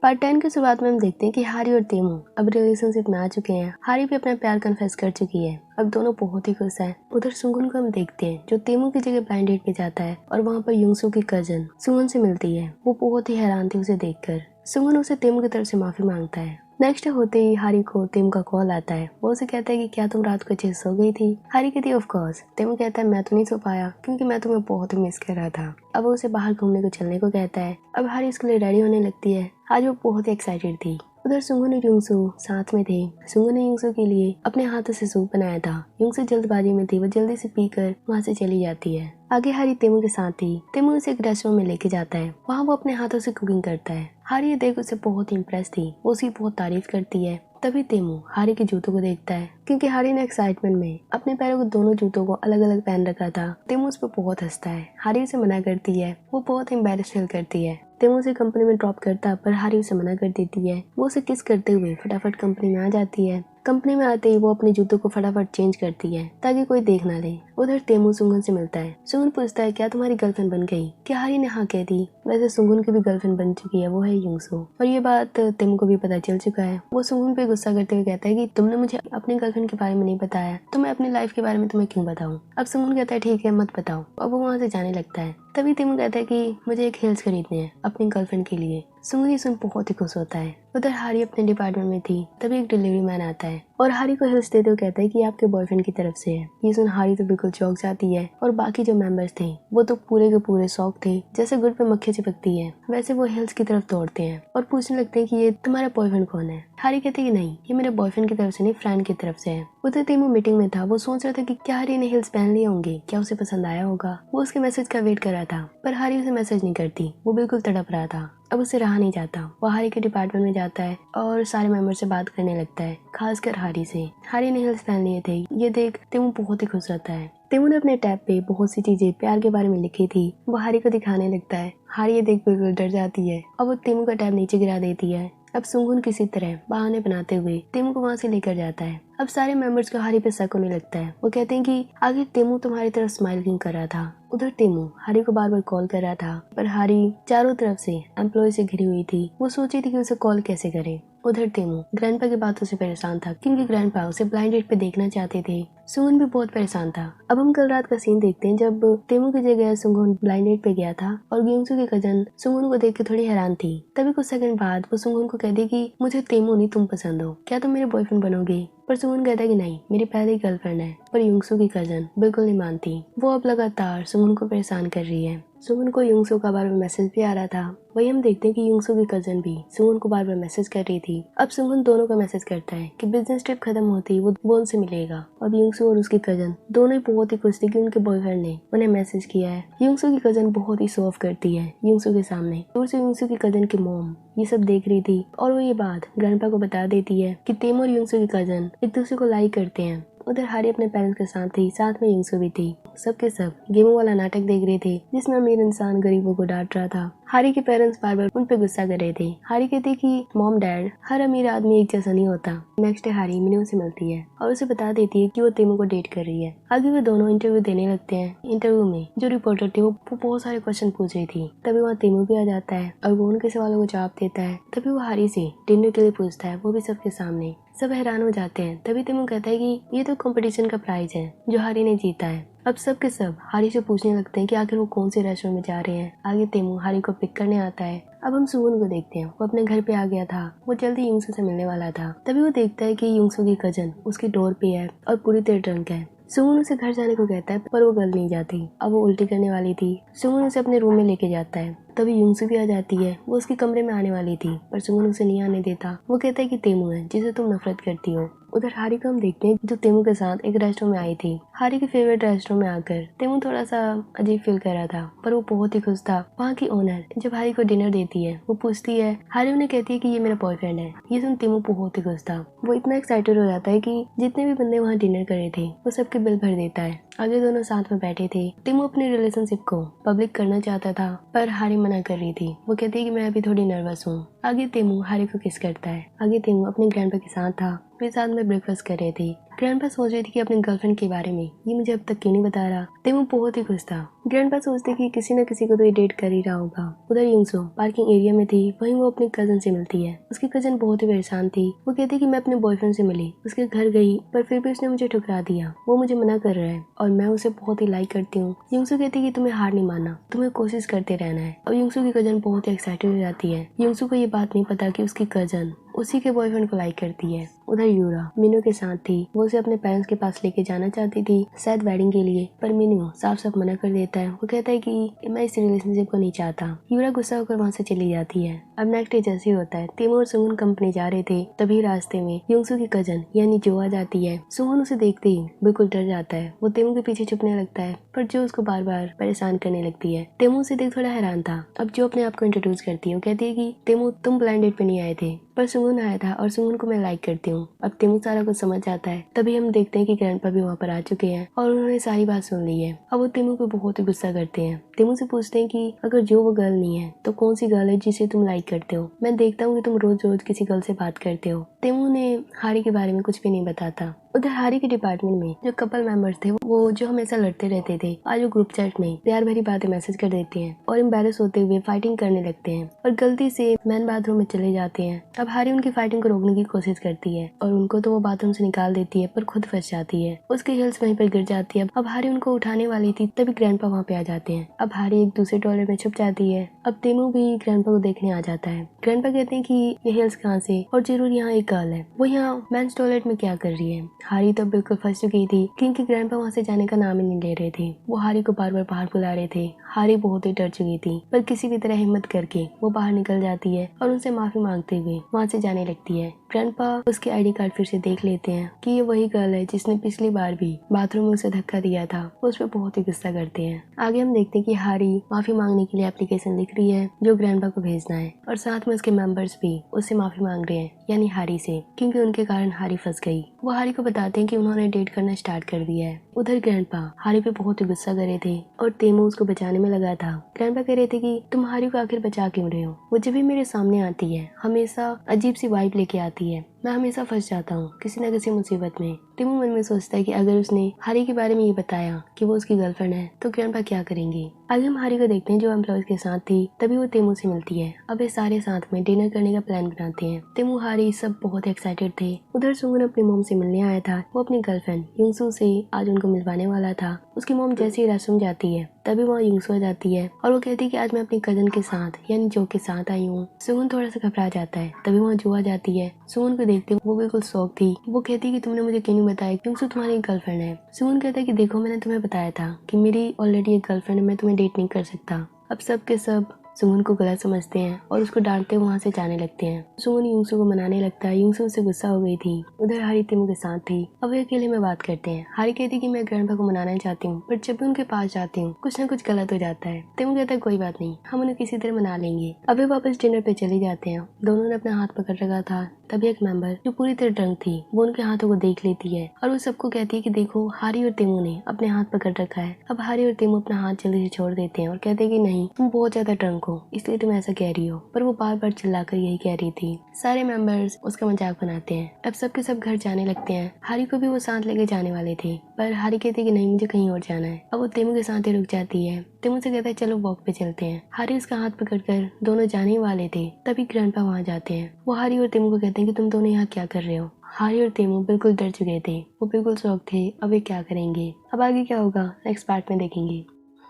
Part 10 की शुरुआत में हम देखते हैं कि हारी और तेमू अब रिलेशनशिप में आ चुके हैं। हारी भी अपना प्यार कन्फेस कर चुकी है। अब दोनों बहुत ही खुश हैं। उधर सुंगुन को हम देखते हैं जो तेमू की जगह ब्लाइंड डेट पे जाता है और वहाँ पर युंगसू की कजन सुंगुन से मिलती है। वो बहुत ही हैरान थी उसे देखकर। सुंगुन उसे तेमू की तरफ से माफी मांगता है। नेक्स्ट होते ही हारी को तेमू का कॉल आता है। वो उसे कहता है कि क्या तुम रात को अच्छे से सो गई थी। हारी कहती है ऑफ कोर्स। तेमू कहता है मैं तो नहीं सो पाया क्योंकि मैं तुम्हें बहुत ही मिस कर रहा था। अब वो उसे बाहर घूमने को चलने को कहता है। अब हारी इसके लिए रेडी होने लगती है। आज वो बहुत ही एक्साइटेड थी। उधर सुंगुन और युंगसू साथ में थे। सुंगुन ने युंगसू के लिए अपने हाथों से सूप बनाया था। युंगसू जल्दबाजी में थी। वो जल्दी से पीकर वहाँ से चली जाती है। आगे हारी तेमू के साथ थी। तेमू उसे एक रेस्टोरेंट में लेके जाता है। वहाँ वो अपने हाथों से कुकिंग करता है। हारी ये देख उसे बहुत ही इम्प्रेस थी। वो उसकी बहुत तारीफ करती है। तभी तेमू हारी के जूतों को देखता है क्योंकि हारी ने एक्साइटमेंट में अपने पैरों को दोनों जूतों को अलग अलग पहन रखा था। तेमू उस पर बहुत हंसता है। हारी उसे मना करती है। वो बहुत एम्बैरेस फील करती है। तेमू उसे कंपनी में ड्रॉप करता पर हारी उसे मना कर देती है। वो उसे किस करते हुए फटाफट कंपनी में आ जाती है। कंपनी में आते ही वो अपने जूतों को फटाफट चेंज करती है ताकि कोई देख ना ले। उधर तेमू सुंगुन से मिलता है। सुंगुन पूछता है क्या तुम्हारी गर्लफ्रेंड बन गई। क्या हारी ने हाँ कह दी। वैसे सुंगुन की भी गर्लफ्रेंड बन चुकी है। वो है युंगसू और ये बात तेमू को भी पता चल चुका है। वो सुंगुन पे गुस्सा करते हुए कहता है कि तुमने मुझे अपनी गर्लफ्रेंड के बारे में नहीं बताया तो मैं अपनी लाइफ के बारे में तुम्हें क्यों बताऊं। अब सुंगुन कहता है ठीक है मत बताओ। अब वो वहाँ से जाने लगता है। तभी तेमू कहता है कि मुझे एक हिल्स खरीदने हैं अपनी गर्लफ्रेंड के लिए। सुंगुन ये सुन बहुत ही खुश होता है। उधर हारी अपने डिपार्टमेंट में थी। तभी एक डिलीवरी मैन आता है और हारी को हिल्स देते हुए कहता है कि आपके बॉयफ्रेंड की तरफ से है। ये सुन हारी तो बिल्कुल चौंक जाती है और बाकी जो मेंबर्स थे वो तो पूरे के पूरे शौक थे। जैसे गुड़ पे मक्खी चिपकती है वैसे वो हिल्स की तरफ दौड़ते हैं और पूछने लगते हैं कि ये तुम्हारा बॉयफ्रेंड कौन है। हारी कहते हैं कि नहीं ये मेरे बॉयफ्रेंड की तरफ से नहीं फ्रेंड की तरफ से है। उधर तेमू मीटिंग में था। वो सोच रहा था कि क्या हारी ने हिल्स पहन लिए होंगे। क्या उसे पसंद आया होगा। वो उसके मैसेज का वेट कर रहा था पर हारी उसे मैसेज नहीं करती। वो बिल्कुल तड़प रहा था। अब उसे रहा नहीं जाता। वो हारी के डिपार्टमेंट में जाता है और सारे मेंबर से बात करने लगता है खासकर हारी से। हारी ने हिल्स पहन लिए थे। ये देख तेमू बहुत ही खुश रहता है। तेमू ने अपने टैब पे बहुत सी चीजें प्यार के बारे में लिखी थी। वो हारी को दिखाने लगता है। हारी ये देख बिल्कुल डर जाती है और वो तेमू का टैब नीचे गिरा देती है। अब सुंगुन किसी तरह बहाने बनाते हुए तेमू को वहाँ से लेकर जाता है। अब सारे मेंबर्स को हारी पे शक होने लगता है। वो कहते हैं कि आखिर तेमू तुम्हारी तरफ स्माइल क्यों कर रहा था। उधर तेमू हारी को बार बार कॉल कर रहा था पर हारी चारों तरफ से एम्प्लॉय से घिरी हुई थी। वो सोची थी कि उसे कॉल कैसे करे। उधर तेमू ग्रैंडपा की बातों से परेशान था क्योंकि ग्रैंडपा उसे ब्लाइंड डेट पे देखना चाहते थे। सुंगुन भी बहुत परेशान था। अब हम कल रात का सीन देखते हैं जब तेमू की जगह सुंगुन ब्लाइंड डेट पे गया था और युंगसू की कजन सुंगुन को देख के थोड़ी हैरान थी। तभी कुछ सेकंड बाद वो सुंगुन को कहती कि मुझे तेमू नहीं तुम पसंद हो। क्या तुम मेरे बॉयफ्रेंड बनोगे। पर सुंगुन कहता है कि नहीं मेरी पहली गर्लफ्रेंड है। पर युंगसू की कजन बिल्कुल नहीं मानती। वो अब लगातार सुंगुन को परेशान कर रही है। सुंगुन को युंगसू का बार बार मैसेज भी आ रहा था। वही हम देखते हैं कि युंगसू की कजन भी सुंगुन को बार बार मैसेज कर रही थी। अब सुंगुन दोनों का मैसेज करता है कि बिजनेस ट्रिप खत्म होती ही वो उनसे मिलेगा। अब युंगसू और उसकी कजन दोनों ही बहुत ही खुश थी कि उनके बॉयफ्रेंड ने उन्हें मैसेज किया है। युंगसू की कजन बहुत ही शो ऑफ करती है युंगसू के सामने। दूर से युंगसू की कजन की मॉम ये सब देख रही थी और वो ये बात ग्रैंडपा को बता देती है कि तेमू और युंगसू की कजन एक दूसरे को लाइक करते हैं। उधर हारी अपने पेरेंट्स के साथ थी। साथ में युंगसू भी थी। सबके सब गेमों वाला नाटक देख रहे थे जिसमें अमीर इंसान गरीबों को डांट रहा था। हारी के पेरेंट्स बार बार उन पे गुस्सा कर रहे थे। हारी कहती कि मॉम डैड हर अमीर आदमी एक जैसा नहीं होता। नेक्स्ट डे हारी मिनू से मिलती है और उसे बता देती है कि वो तेमू को डेट कर रही है। आगे वो दोनों इंटरव्यू देने लगते हैं। इंटरव्यू में जो रिपोर्टर थे वो बहुत सारे क्वेश्चन पूछ रही थी। तभी वहाँ तेमू भी आ जाता है और वो उनके सवालों को जवाब देता है। तभी वो हारी से डिनर के लिए पूछता है वो भी सबके सामने। सब हैरान हो जाते हैं। तभी तेमू कहता है कि ये तो कंपटीशन का प्राइज है जो हारी ने जीता है। अब सब के सब हारी से पूछने लगते हैं कि आखिर वो कौन से रेस्टोरेंट में जा रहे हैं। आगे तेमू हारी को पिक करने आता है। अब हम सुगुन को देखते हैं। वो अपने घर पे आ गया था। वो जल्दी युंगसू से मिलने वाला था। तभी वो देखता है कि युंगसू की कजन उसकी डोर पे है और पूरी तरह ड्रंक है। सुगुन उसे घर जाने को कहता है पर वो गल नहीं जाती। अब वो उल्टी करने वाली थी। सुगुन उसे अपने रूम में लेके जाता है। तभी युंगसू भी आ जाती है। वो उसके कमरे में आने वाली थी पर सुगुन उसे नहीं आने देता। वो कहता है कि तेमू है जिसे तुम नफरत करती हो। उधर हारी को हम देखते हैं जो तेमू के साथ एक रेस्टोरेंट में आई थी। हारी के फेवरेट रेस्टोरेंट में आकर तेमू थोड़ा सा अजीब फील कर रहा था पर वो बहुत ही खुश था। वहाँ की ओनर जब हारी को डिनर देती है वो पूछती है। हारी उन्हें कहती है कि ये मेरा बॉयफ्रेंड है। ये सुन तेमू बहुत ही खुश था। वो इतना एक्साइटेड हो जाता है कि जितने भी बंदे वहाँ डिनर करे थे वो सबके बिल भर देता है। आगे दोनों साथ में बैठे थे। तेमू अपनी रिलेशनशिप को पब्लिक करना चाहता था पर हारी मना कर रही थी। वो कहती है कि मैं अभी थोड़ी नर्वस हूँ। आगे तेमू हारी को किस करता है। आगे तेमू अपने ग्रैंडपा के साथ था। वे साथ में ब्रेकफास्ट कर रहे थे। ग्रैंडपा सोच रही थी कि अपनी गर्लफ्रेंड के बारे में ये मुझे अब तक क्यों नहीं बता रहा। तेमू बहुत ही खुश था। ग्रैंडपा सोचते कि किसी न किसी को तो ये डेट कर ही रहा होगा। उधर युंगसो पार्किंग एरिया में थी, वहीं वो अपने कजन से मिलती है। उसकी कजन बहुत ही परेशान थी। वो कहती कि मैं अपने बॉयफ्रेंड से मिली, उसके घर गई पर फिर भी उसने मुझे ठुकरा दिया। वो मुझे मना कर रहा है और मैं उसे बहुत ही लाइक करती हूँ। युंगसो कहती कि तुम्हें हार नहीं मानना, तुम्हें कोशिश करते रहना है। और युंगसो की कजन बहुत ही एक्साइटेड हो जाती है। युंगसो को ये बात नहीं पता कि उसकी कजन उसी के बॉयफ्रेंड को लाइक करती है। उधर यूरा मीनू के साथ थी। वो उसे अपने पेरेंट्स के पास लेके जाना चाहती थी शायद वेडिंग के लिए, पर मीनू साफ साफ मना कर देता है। वो कहता है कि मैं इस रिलेशनशिप को नहीं चाहता। यूरा गुस्सा होकर वहाँ से चली जाती है। अब नेक्स्ट डे जैसे ही होता है, तेमू और सुंगन कंपनी जा रहे थे, तभी रास्ते में युंगसू की कजन यानी जो आ जाती है। सुंगन उसे देखते ही बिल्कुल डर जाता है। वो तेमू के पीछे छुपने लगता है, पर जो उसको बार बार परेशान करने लगती है। तेमू उसे देख थोड़ा हैरान था। अब जो अपने आप को इंट्रोड्यूस करती है, वो कहती है कि तेमू तुम ब्लाइंड डेट पे नहीं आए थे, पर सुंगन आया था और सुंगन को मैं लाइक करती हूँ। अब तेमू सारा कुछ समझ जाता है। तभी हम देखते हैं कि ग्रैंडपा भी वहाँ पर आ चुके हैं और उन्होंने सारी बात सुन ली है। अब वो तेमू को बहुत ही गुस्सा करते हैं। तेमू से पूछते हैं कि अगर जो वो गर्ल नहीं है तो कौन सी गर्ल है जिसे तुम लाइक करते हो? मैं देखता हूँ कि तुम रोज रोज किसी गर्ल से बात करते हो। तेमू ने हारी के बारे में कुछ भी नहीं बताता। उधर हारी के डिपार्टमेंट में जो कपल मेंबर्स थे, वो जो हमेशा लड़ते रहते थे, आज वो ग्रुप चैट में प्यार भरी बातें मैसेज कर देते हैं और एम्बैरेस होते हुए फाइटिंग करने लगते हैं और गलती से मैन बाथरूम में चले जाते हैं। अब हारी उनकी फाइटिंग को रोकने की कोशिश करती है और उनको तो वो बाथरूम से निकाल देती है, पर खुद फंस जाती है। उसकी हील्स वहीं पर गिर जाती है। अब हारी उनको उठाने वाली थी, तभी ग्रैंडपा वहाँ पे आ जाते हैं। अब हारी एक दूसरे टॉयलेट में छुप जाती है। अब तेमू भी ग्रैंडपा को देखने आ जाता है। ग्रैंडपा कहते हैं कि ये हील्स कहाँ से और जरूर यहाँ एक गर्ल है, वो यहाँ मेंस टॉयलेट में क्या कर रही है। हारी तो बिल्कुल फंस चुकी थी क्योंकि ग्रैंडपा वहाँ से जाने का नाम ही नहीं ले रहे थे। वो हारी को बार बार बाहर बुला रहे थे। हारी बहुत ही डर चुकी थी, पर किसी भी तरह हिम्मत करके वो बाहर निकल जाती है और उनसे माफी मांगते हुए वहाँ से जाने लगती है। ग्रैंडपा उसके आईडी कार्ड फिर से देख लेते हैं कि ये वही गर्ल है जिसने पिछली बार भी बाथरूम में उसे धक्का दिया था। वो उस पर बहुत ही गुस्सा करते हैं। आगे हम देखते हैं कि हारी माफी मांगने के लिए एप्लीकेशन लिख रही है जो ग्रैंडपा को भेजना है और साथ में उसके मेंबर्स भी उससे माफी मांग रहे हैं, यानी हारी से, क्योंकि उनके कारण हारी फंस गई। वो हारी को बताते हैं कि उन्होंने डेट करना स्टार्ट कर दिया है। उधर ग्रैंडपा हारी पे बहुत ही गुस्सा कर रहे थे और तेमू उसको बचाने में लगा था। ग्रैंडपा कह रहे थे कि तुम हारी को आखिर बचा क्यों रहे हो? वो जब भी मेरे सामने आती है हमेशा अजीब सी वाइब लेके आती है। मैं हमेशा फंस जाता हूँ किसी न किसी मुसीबत में। तेमू मन में सोचता है कि अगर उसने हारी के बारे में ये बताया कि वो उसकी गर्लफ्रेंड है तो ग्रैंडपा क्या करेंगे। आगे हम हारी को देखते हैं जो एम्प्लॉयज के साथ थी। तभी वो तेमू से मिलती है। अब ये सारे साथ में डिनर करने का प्लान बनाते हैं। तेमू हारी सब बहुत एक्साइटेड थे। उधर सुंगन अपनी मॉम से मिलने आया था। वो अपनी गर्लफ्रेंड युंगसू से आज उनको मिलवाने वाला था। उसकी मॉम जैसे ही रेस्टरूम जाती है तभी वहाँ युंगसू आ जाती है और वो कहती है कि आज मैं अपनी कजन के साथ यानी जो के साथ आई हूँ। सुंगन थोड़ा सा घबरा जाता है। तभी वहाँ जो आ जाती है। सुंगन को देखते वो बिल्कुल शॉक थी। वो कहती है कि तुमने मुझे क्यों नहीं बताया, युंगसू तुम्हारी गर्लफ्रेंड है। सुंगन कहता है कि देखो मैंने तुम्हें बताया था कि मेरी ऑलरेडी एक गर्लफ्रेंड है, मैं तुम्हें डेट नहीं कर सकता। अब सब के सब सुंगन को गलत समझते हैं और उसको डांटते हुए वहाँ से जाने लगते हैं। सुंगन युंगसू को मनाने लगता है। युंगसू उससे गुस्सा हो गई थी। उधर हारी तेमू के साथ थी। अब वे अकेले में बात करते हैं। हारी कहती है कि मैं ग्रैंडपा को मनाना चाहती हूँ, पर जब भी उनके पास जाती हूँ कुछ न कुछ गलत हो जाता है। तेमू कहता है कोई बात नहीं, हम उन्हें किसी तरह मना लेंगे। अब वे वापस डिनर पे चले जाते हैं। दोनों ने अपना हाथ पकड़ रखा था। तभी एक मेंबर जो पूरी तरह ड्रंक थी वो उनके हाथों को देख लेती है और वो सबको कहती है कि देखो हारी और तेमू ने अपने हाथ पकड़ रखा है। अब हारी और तेमू अपना हाथ जल्दी से छोड़ देते हैं और कहते हैं कि नहीं, तुम बहुत ज्यादा ड्रंक हो इसलिए तुम ऐसा कह रही हो। पर वो बार बार चिल्लाकर यही कह रही थी। सारे मेंबर्स उसका मजाक बनाते हैं। अब सबके सब घर जाने लगते हैं। हारी को भी वो साथ लेके जाने वाले थे, पर हारी कहती है कि नहीं, मुझे कहीं और जाना है। अब वो तेमू के साथ ही रुक जाती है। तेमू से कहता है चलो वॉक पे चलते हैं। हारी उसका हाथ पकड़कर दोनों जाने वाले थे, तभी ग्रैंडपा वहाँ जाते हैं। वो हारी और तेमू को कहते हैं कि तुम दोनों यहाँ क्या कर रहे हो। हारी और तेमू बिल्कुल डर चुके थे। वो बिल्कुल शॉक थे अब वे क्या करेंगे। अब आगे क्या होगा नेक्स्ट पार्ट में देखेंगे।